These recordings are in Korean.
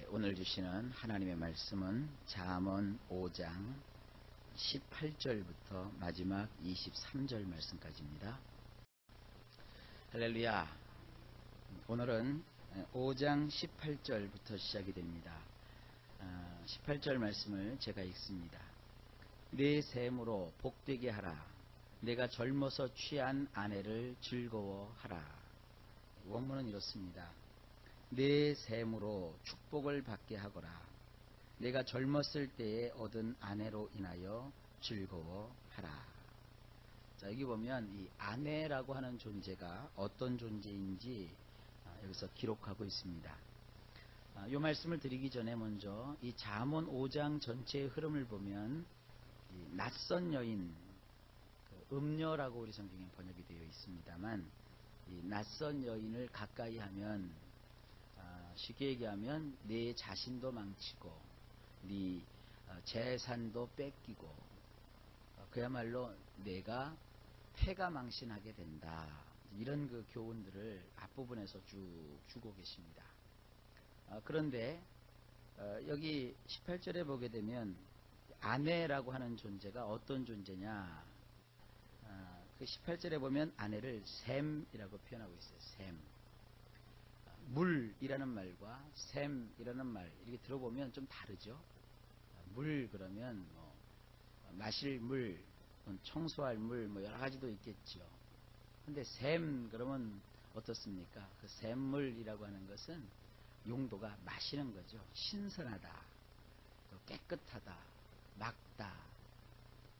오늘 주시는 하나님의 말씀은 잠언 5장 18절부터 마지막 23절 말씀까지입니다. 할렐루야. 오늘은 5장 18절부터 시작이 됩니다. 18절 말씀을 제가 읽습니다. 내 셈으로 복되게 하라. 내가 젊어서 취한 아내를 즐거워하라. 원문은 이렇습니다. 내 셈으로 축복을 받게 하거라. 내가 젊었을 때에 얻은 아내로 인하여 즐거워하라. 자, 여기 보면 이 아내라고 하는 존재가 어떤 존재인지 여기서 기록하고 있습니다. 이 말씀을 드리기 전에 먼저 이 잠언 5장 전체의 흐름을 보면 이 낯선 여인, 음녀라고 우리 성경에 번역이 되어 있습니다만, 이 낯선 여인을 가까이 하면 쉽게 얘기하면 내 자신도 망치고 네 재산도 뺏기고 그야말로 내가 패가 망신하게 된다. 이런 그 교훈들을 앞부분에서 쭉 주고 계십니다. 그런데 여기 18절에 보게 되면 아내라고 하는 존재가 어떤 존재냐, 그 18절에 보면 아내를 셈이라고 표현하고 있어요. 셈. 물이라는 말과 셈이라는 말, 이렇게 들어보면 좀 다르죠. 물 그러면 마실 물, 청소할 물, 여러 가지도 있겠죠. 근데 셈 그러면 어떻습니까? 그 샘물이라고 하는 것은 용도가 마시는 거죠. 신선하다, 또 깨끗하다, 맑다,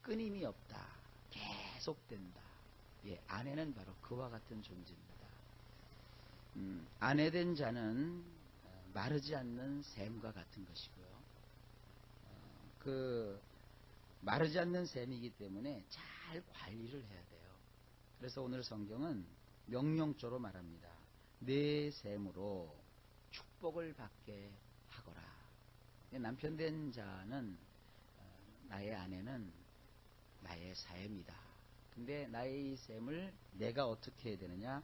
끊임이 없다, 계속된다. 예, 아내는 바로 그와 같은 존재입니다. 아내된 자는 마르지 않는 샘과 같은 것이고요. 그 마르지 않는 샘이기 때문에 잘 관리를 해야 돼요. 그래서 오늘 성경은 명령조로 말합니다. 내 샘으로 축복을 받게 하거라. 남편 된 자는 나의 아내는 나의 사회입니다. 근데 나의 이 샘을 내가 어떻게 해야 되느냐?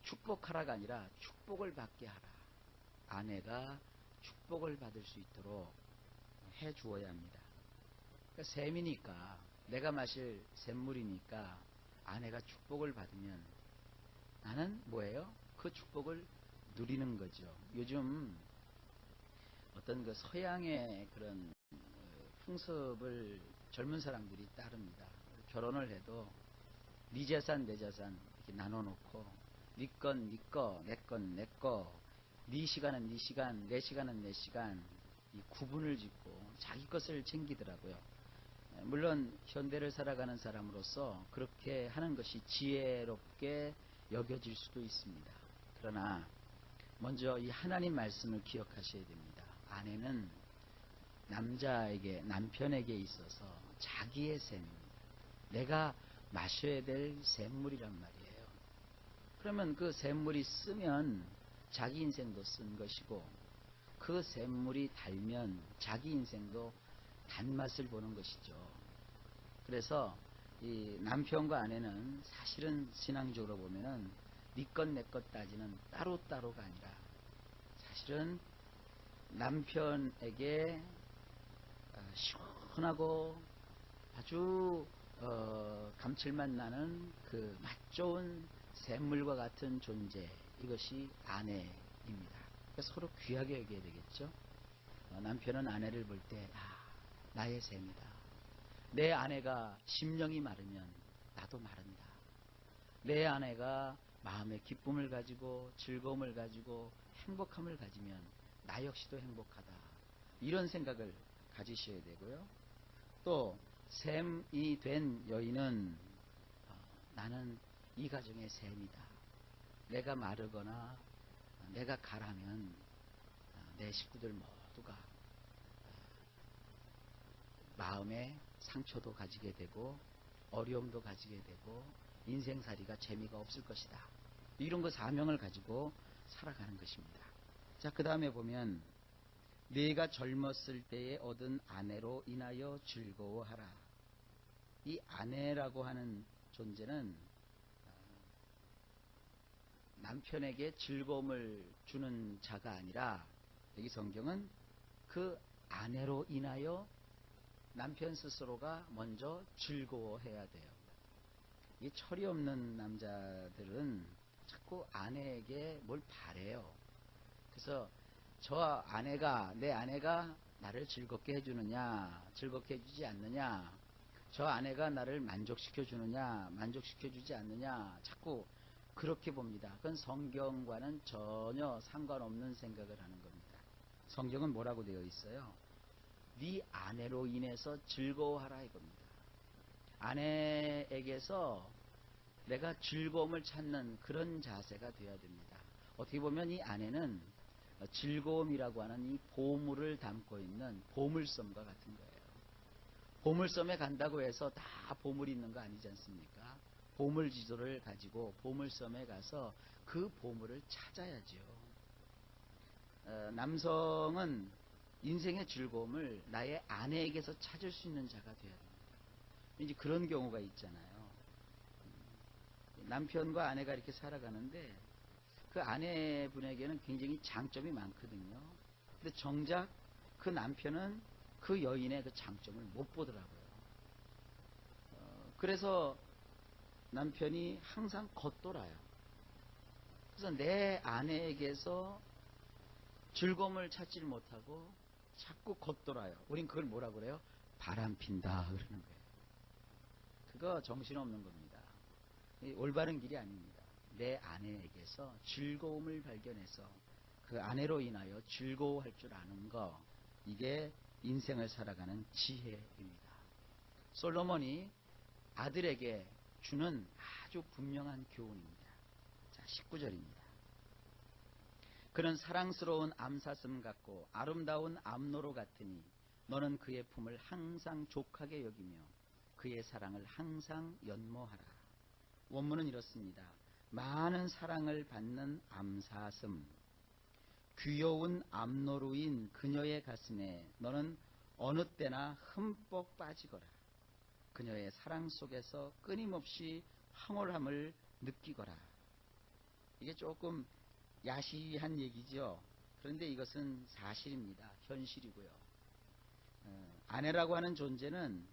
축복하라가 아니라 축복을 받게 하라. 아내가 축복을 받을 수 있도록 해 주어야 합니다. 그러니까 샘이니까, 내가 마실 샘물이니까 아내가 축복을 받으면 나는 뭐예요? 그 축복을 누리는 거죠. 요즘 어떤 그 서양의 그런 풍습을 젊은 사람들이 따릅니다. 결혼을 해도 네 재산 내 재산 이렇게 나눠놓고 네 건 네 거, 내 건 내 거, 네 시간은 네 시간, 내 시간은 내 시간, 이 구분을 짓고 자기 것을 챙기더라고요. 물론 현대를 살아가는 사람으로서 그렇게 하는 것이 지혜롭게 여겨질 수도 있습니다. 그러나 먼저 이 하나님 말씀을 기억하셔야 됩니다. 아내는 남편에게 있어서 자기의 샘입니다. 내가 마셔야 될 샘물이란 말이에요. 그러면 그 샘물이 쓰면 자기 인생도 쓴 것이고, 그 샘물이 달면 자기 인생도 단맛을 보는 것이죠. 그래서 이 남편과 아내는 사실은 신앙적으로 보면은 네 것 내 것 따지는 따로따로가 아니라, 사실은 남편에게 시원하고 아주 감칠맛 나는 그 맛 좋은 샘물과 같은 존재, 이것이 아내입니다. 그래서 서로 귀하게 여겨야 되겠죠. 남편은 아내를 볼 때 나의 샘이다. 내 아내가 심령이 마르면 나도 마른다. 내 아내가 마음의 기쁨을 가지고 즐거움을 가지고 행복함을 가지면 나 역시도 행복하다. 이런 생각을 가지셔야 되고요. 또 샘이 된 여인은 나는 이 가정의 샘이다. 내가 마르거나 내가 가라면 내 식구들 모두가 마음에 상처도 가지게 되고 어려움도 가지게 되고 인생살이가 재미가 없을 것이다. 이런 거 사명을 가지고 살아가는 것입니다. 자, 그 다음에 보면 네가 젊었을 때에 얻은 아내로 인하여 즐거워하라. 이 아내라고 하는 존재는 남편에게 즐거움을 주는 자가 아니라 여기 성경은 그 아내로 인하여 남편 스스로가 먼저 즐거워해야 돼요. 이 철이 없는 남자들은 자꾸 아내에게 뭘 바래요. 그래서 내 아내가 나를 즐겁게 해주느냐, 즐겁게 해주지 않느냐, 저 아내가 나를 만족시켜 주느냐, 만족시켜 주지 않느냐, 자꾸 그렇게 봅니다. 그건 성경과는 전혀 상관없는 생각을 하는 겁니다. 성경은 뭐라고 되어 있어요? 네 아내로 인해서 즐거워하라 이겁니다. 아내에게서 내가 즐거움을 찾는 그런 자세가 되어야 됩니다. 어떻게 보면 이 아내는 즐거움이라고 하는 이 보물을 담고 있는 보물섬과 같은 거예요. 보물섬에 간다고 해서 다 보물이 있는 거 아니지 않습니까? 보물 지도를 가지고 보물섬에 가서 그 보물을 찾아야죠. 남성은 인생의 즐거움을 나의 아내에게서 찾을 수 있는 자가 되어야 됩니다. 이제 그런 경우가 있잖아요. 남편과 아내가 이렇게 살아가는데 그 아내분에게는 굉장히 장점이 많거든요. 근데 정작 그 남편은 그 여인의 그 장점을 못 보더라고요. 그래서 남편이 항상 겉돌아요. 그래서 내 아내에게서 즐거움을 찾지를 못하고 자꾸 겉돌아요. 우린 그걸 뭐라 그래요? 바람핀다 그러는 거예요. 그거 정신없는 겁니다. 올바른 길이 아닙니다. 내 아내에게서 즐거움을 발견해서 그 아내로 인하여 즐거워할 줄 아는 거, 이게 인생을 살아가는 지혜입니다. 솔로몬이 아들에게 주는 아주 분명한 교훈입니다. 자, 19절입니다. 그는 사랑스러운 암사슴 같고 아름다운 암노루 같으니 너는 그의 품을 항상 족하게 여기며 그의 사랑을 항상 연모하라. 원문은 이렇습니다. 많은 사랑을 받는 암사슴, 귀여운 암노루인 그녀의 가슴에 너는 어느 때나 흠뻑 빠지거라. 그녀의 사랑 속에서 끊임없이 황홀함을 느끼거라. 이게 조금 야시한 얘기죠. 그런데 이것은 사실입니다. 현실이고요. 아내라고 하는 존재는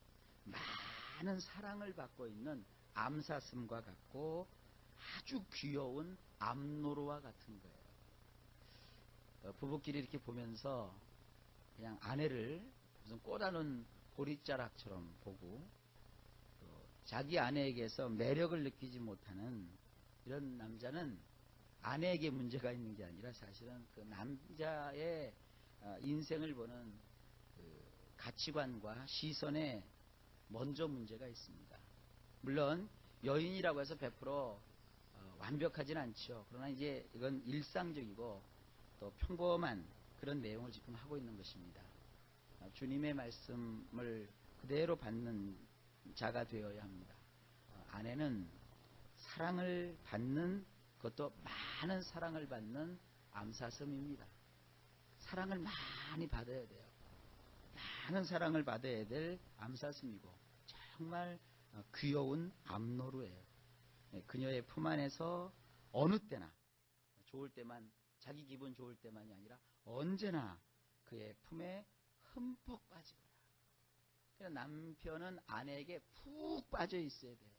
많은 사랑을 받고 있는 암사슴과 같고 아주 귀여운 암노루와 같은 거예요. 부부끼리 이렇게 보면서 그냥 아내를 무슨 꼬다는 보릿자락처럼 보고 또 자기 아내에게서 매력을 느끼지 못하는 이런 남자는 아내에게 문제가 있는 게 아니라 사실은 그 남자의 인생을 보는 그 가치관과 시선에 먼저 문제가 있습니다. 물론 여인이라고 해서 100% 완벽하진 않죠. 그러나 이제 이건 일상적이고 또 평범한 그런 내용을 지금 하고 있는 것입니다. 주님의 말씀을 그대로 받는 자가 되어야 합니다. 아내는 사랑을 받는, 그것도 많은 사랑을 받는 암사슴입니다. 사랑을 많이 받아야 돼요. 많은 사랑을 받아야 될 암사슴이고 정말 귀여운 암노루예요. 그녀의 품 안에서 어느 때나, 좋을 때만, 자기 기분 좋을 때만이 아니라 언제나 그의 품에 흠뻑 빠지거라. 그러니까 남편은 아내에게 푹 빠져 있어야 돼요.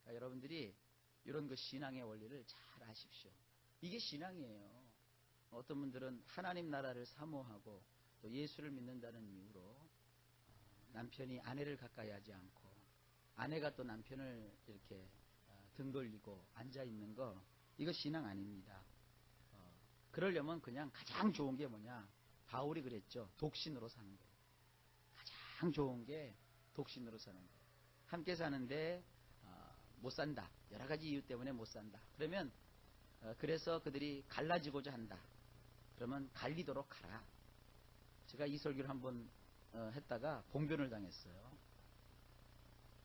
그러니까 여러분들이 이런 그 신앙의 원리를 잘 아십시오. 이게 신앙이에요. 어떤 분들은 하나님 나라를 사모하고 또 예수를 믿는다는 이유로 남편이 아내를 가까이 하지 않고 아내가 또 남편을 이렇게 등 돌리고 앉아 있는 거, 이거 신앙 아닙니다. 그러려면 그냥 가장 좋은 게 뭐냐? 바울이 그랬죠. 독신으로 사는 거예요. 가장 좋은 게 독신으로 사는 거예요. 함께 사는데 못 산다. 여러 가지 이유 때문에 못 산다. 그러면 그래서 그들이 갈라지고자 한다. 그러면 갈리도록 가라. 제가 이 설교를 한번 했다가 봉변을 당했어요.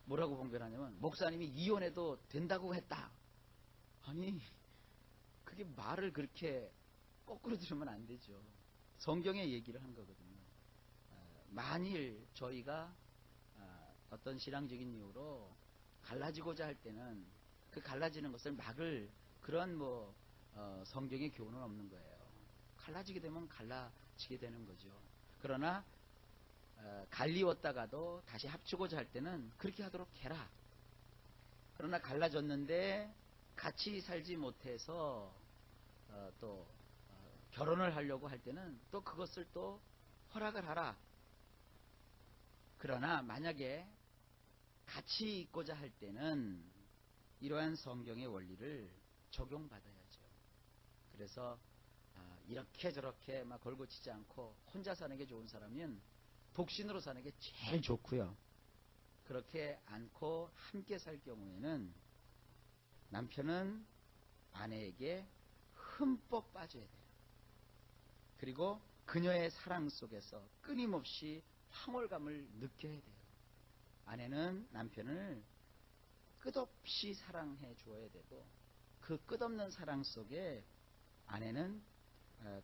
뭐라고 봉변하냐면 목사님이 이혼해도 된다고 했다. 아니, 그게 말을 그렇게 거꾸로 들으면 안 되죠. 성경의 얘기를 한 거거든요. 만일 저희가 어떤 신앙적인 이유로 갈라지고자 할 때는 그 갈라지는 것을 막을 그런 성경의 교훈은 없는 거예요. 갈라지게 되면 갈라지게 되는 거죠. 그러나 갈리웠다가도 다시 합치고자 할 때는 그렇게 하도록 해라. 그러나 갈라졌는데 같이 살지 못해서 또 결혼을 하려고 할 때는 또 그것을 또 허락을 하라. 그러나 만약에 같이 있고자 할 때는 이러한 성경의 원리를 적용받아야죠. 그래서 이렇게 저렇게 막 걸고치지 않고 혼자 사는 게 좋은 사람은 독신으로 사는 게 제일 좋고요. 그렇게 않고 함께 살 경우에는 남편은 아내에게 흠뻑 빠져야 돼요. 그리고 그녀의 사랑 속에서 끊임없이 황홀감을 느껴야 돼요. 아내는 남편을 끝없이 사랑해 주어야 되고, 그 끝없는 사랑 속에 아내는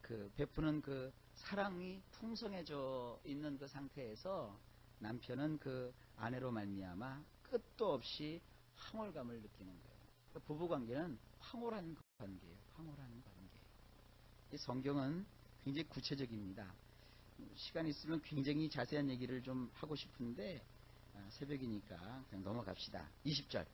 그 베푸는 그 사랑이 풍성해져 있는 그 상태에서 남편은 그 아내로 말미암아 끝도 없이 황홀감을 느끼는 거예요. 그러니까 부부관계는 황홀한 관계예요. 황홀한 관계. 이 성경은 굉장히 구체적입니다. 시간 있으면 굉장히 자세한 얘기를 좀 하고 싶은데 새벽이니까 그냥 넘어갑시다. 20절.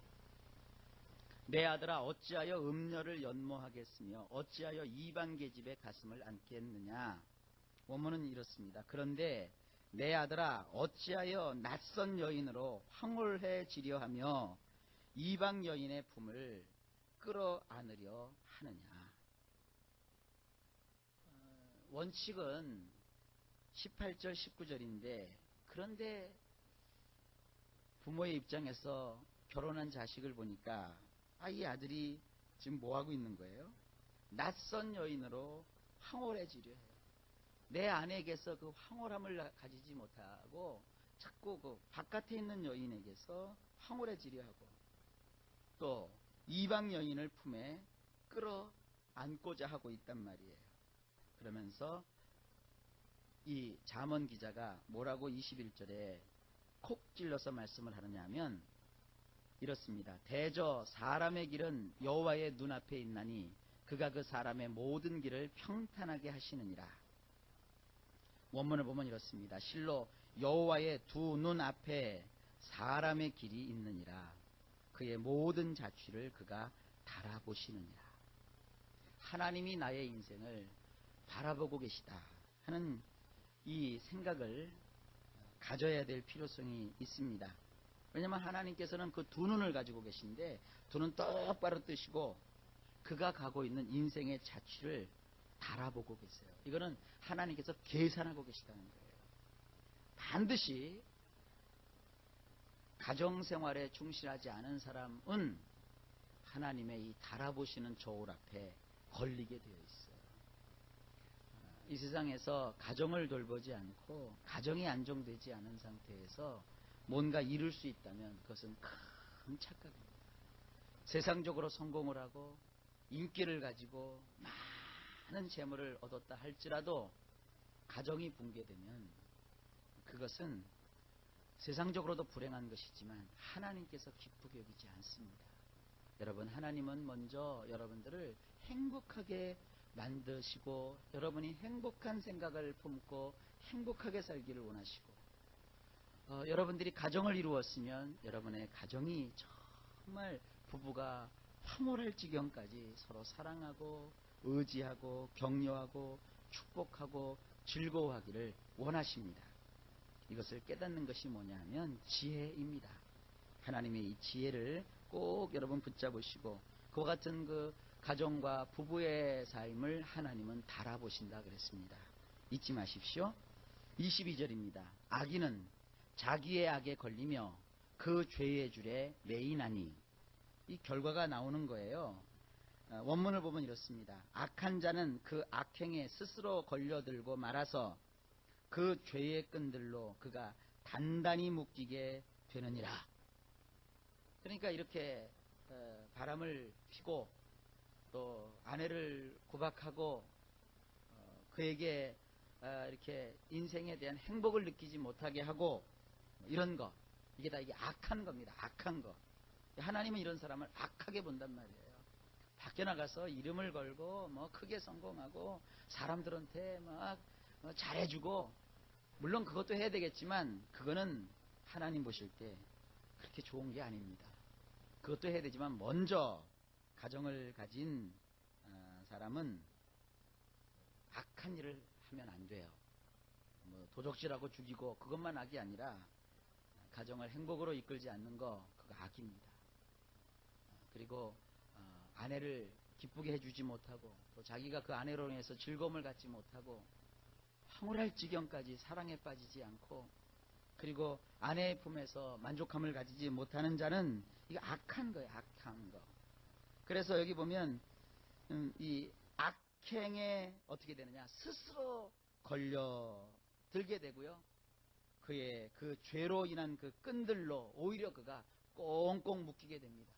내 아들아 어찌하여 음녀를 연모하겠으며 어찌하여 이방 계집의 가슴을 안겠느냐. 원문은 이렇습니다. 그런데 내 아들아 어찌하여 낯선 여인으로 황홀해지려 하며 이방 여인의 품을 끌어안으려 하느냐. 원칙은 18절 19절인데 그런데 부모의 입장에서 결혼한 자식을 보니까 이 아들이 지금 뭐하고 있는 거예요? 낯선 여인으로 황홀해지려 해요. 내 아내에게서 그 황홀함을 가지지 못하고 자꾸 그 바깥에 있는 여인에게서 황홀해지려 하고 또 이방 여인을 품에 끌어안고자 하고 있단 말이에요. 그러면서 이 잠언 기자가 뭐라고 21절에 콕 찔러서 말씀을 하느냐 하면 이렇습니다. 대저 사람의 길은 여호와의 눈앞에 있나니 그가 그 사람의 모든 길을 평탄하게 하시느니라. 원문을 보면 이렇습니다. 실로 여호와의 두 눈 앞에 사람의 길이 있느니라. 그의 모든 자취를 그가 달아보시느니라. 하나님이 나의 인생을 바라보고 계시다 하는 이 생각을 가져야 될 필요성이 있습니다. 왜냐하면 하나님께서는 그 두 눈을 가지고 계신데 두 눈 똑바로 뜨시고 그가 가고 있는 인생의 자취를 달아보고 계세요. 이거는 하나님께서 계산하고 계시다는 거예요. 반드시 가정생활에 충실하지 않은 사람은 하나님의 이 달아보시는 저울 앞에 걸리게 되어 있어요. 이 세상에서 가정을 돌보지 않고 가정이 안정되지 않은 상태에서 뭔가 이룰 수 있다면 그것은 큰 착각입니다. 세상적으로 성공을 하고 인기를 가지고 많은 재물을 얻었다 할지라도 가정이 붕괴되면 그것은 세상적으로도 불행한 것이지만 하나님께서 기쁘게 여기지 않습니다. 여러분, 하나님은 먼저 여러분들을 행복하게 만드시고 여러분이 행복한 생각을 품고 행복하게 살기를 원하시고 여러분들이 가정을 이루었으면 여러분의 가정이 정말 부부가 황홀할 지경까지 서로 사랑하고 의지하고 격려하고 축복하고 즐거워하기를 원하십니다. 이것을 깨닫는 것이 뭐냐 하면 지혜입니다. 하나님의 이 지혜를 꼭 여러분 붙잡으시고 그와 같은 그 가정과 부부의 삶을 하나님은 달아보신다 그랬습니다. 잊지 마십시오. 22절입니다. 악인은 자기의 악에 걸리며 그 죄의 줄에 매이나니 이 결과가 나오는 거예요. 원문을 보면 이렇습니다. 악한 자는 그 악행에 스스로 걸려들고 말아서 그 죄의 끈들로 그가 단단히 묶이게 되느니라. 그러니까 이렇게 바람을 피고 또 아내를 구박하고 그에게 이렇게 인생에 대한 행복을 느끼지 못하게 하고 이런 거 이게 다 이게 악한 겁니다. 악한 거. 하나님은 이런 사람을 악하게 본단 말이에요. 밖에 나가서 이름을 걸고 뭐 크게 성공하고 사람들한테 막 잘해주고, 물론 그것도 해야 되겠지만 그거는 하나님 보실 때 그렇게 좋은 게 아닙니다. 그것도 해야 되지만 먼저 가정을 가진 사람은 악한 일을 하면 안 돼요. 뭐 도적질하고 죽이고 그것만 악이 아니라 가정을 행복으로 이끌지 않는 거, 그거 악입니다. 그리고 아내를 기쁘게 해주지 못하고 또 자기가 그 아내로 인해서 즐거움을 갖지 못하고 황홀할 지경까지 사랑에 빠지지 않고, 그리고 아내의 품에서 만족함을 가지지 못하는 자는 이거 악한 거예요. 악한 거. 그래서 여기 보면 이 악행에 어떻게 되느냐, 스스로 걸려 들게 되고요, 그의 그 죄로 인한 그 끈들로 오히려 그가 꽁꽁 묶이게 됩니다.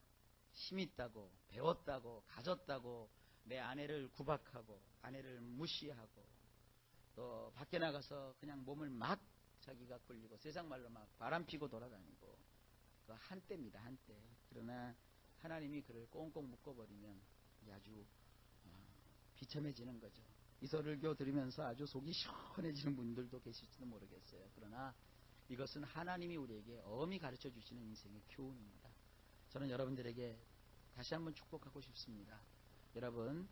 힘 있다고, 배웠다고, 가졌다고 내 아내를 구박하고 아내를 무시하고, 또 밖에 나가서 그냥 몸을 막 자기가 굴리고 세상 말로 막 바람피고 돌아다니고, 그 한때입니다. 한때. 그러나 하나님이 그를 꽁꽁 묶어버리면 아주 비참해지는 거죠. 이설을교 들으면서 아주 속이 시원해지는 분들도 계실지도 모르겠어요. 그러나 이것은 하나님이 우리에게 엄히 가르쳐 주시는 인생의 교훈입니다. 저는 여러분들에게 다시 한번 축복하고 싶습니다. 여러분,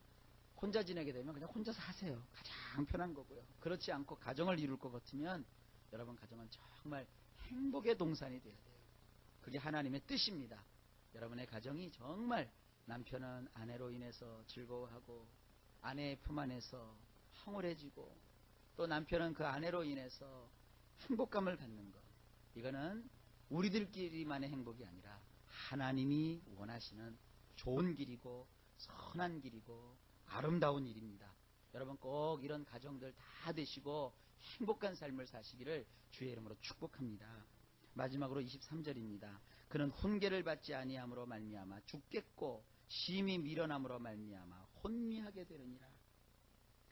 혼자 지내게 되면 그냥 혼자서 하세요. 가장 편한 거고요. 그렇지 않고 가정을 이룰 것 같으면 여러분 가정은 정말 행복의 동산이 돼야 돼요. 그게 하나님의 뜻입니다. 여러분의 가정이 정말 남편은 아내로 인해서 즐거워하고 아내의 품 안에서 황홀해지고 또 남편은 그 아내로 인해서 행복감을 갖는 것, 이거는 우리들끼리만의 행복이 아니라 하나님이 원하시는 좋은 길이고 선한 길이고 아름다운 일입니다. 여러분 꼭 이런 가정들 다 되시고 행복한 삶을 사시기를 주의 이름으로 축복합니다. 마지막으로 23절입니다. 그는 훈계를 받지 아니함으로 말미암아 죽겠고 심히 미련함으로 말미암아 혼미하게 되느니라.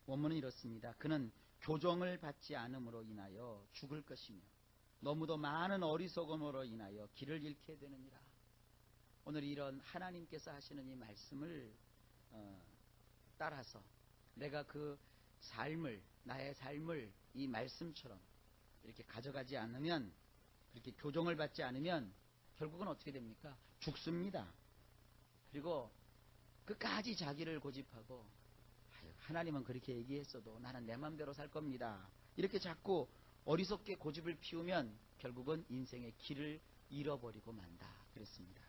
원문은 이렇습니다. 그는 교정을 받지 않음으로 인하여 죽을 것이며 너무도 많은 어리석음으로 인하여 길을 잃게 되느니라. 오늘 이런 하나님께서 하시는 이 말씀을 따라서 내가 그 삶을, 나의 삶을 이 말씀처럼 이렇게 가져가지 않으면, 그렇게 교정을 받지 않으면 결국은 어떻게 됩니까? 죽습니다. 그리고 끝까지 자기를 고집하고 하나님은 그렇게 얘기했어도 나는 내 맘대로 살 겁니다. 이렇게 자꾸 어리석게 고집을 피우면 결국은 인생의 길을 잃어버리고 만다. 그랬습니다.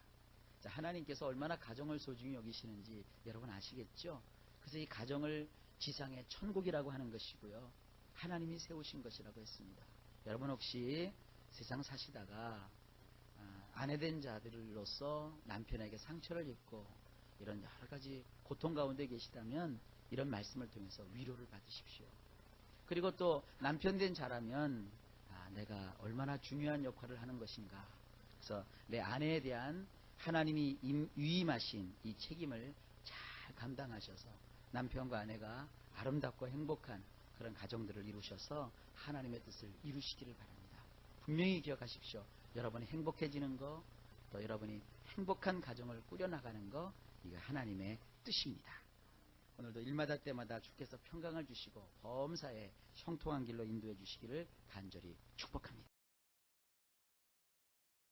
자, 하나님께서 얼마나 가정을 소중히 여기시는지 여러분 아시겠죠? 그래서 이 가정을 지상의 천국이라고 하는 것이고요, 하나님이 세우신 것이라고 했습니다. 여러분 혹시 세상 사시다가 아내된 자들로서 남편에게 상처를 입고 이런 여러 가지 고통 가운데 계시다면 이런 말씀을 통해서 위로를 받으십시오. 그리고 또 남편 된 자라면 내가 얼마나 중요한 역할을 하는 것인가, 그래서 내 아내에 대한 하나님이 위임하신 이 책임을 잘 감당하셔서 남편과 아내가 아름답고 행복한 그런 가정들을 이루셔서 하나님의 뜻을 이루시기를 바랍니다. 분명히 기억하십시오. 여러분이 행복해지는 거, 또 여러분이 행복한 가정을 꾸려나가는 거, 이거 하나님의 뜻입니다. 오늘도 일마다 때마다 주께서 평강을 주시고 범사에 형통한 길로 인도해 주시기를 간절히 축복합니다.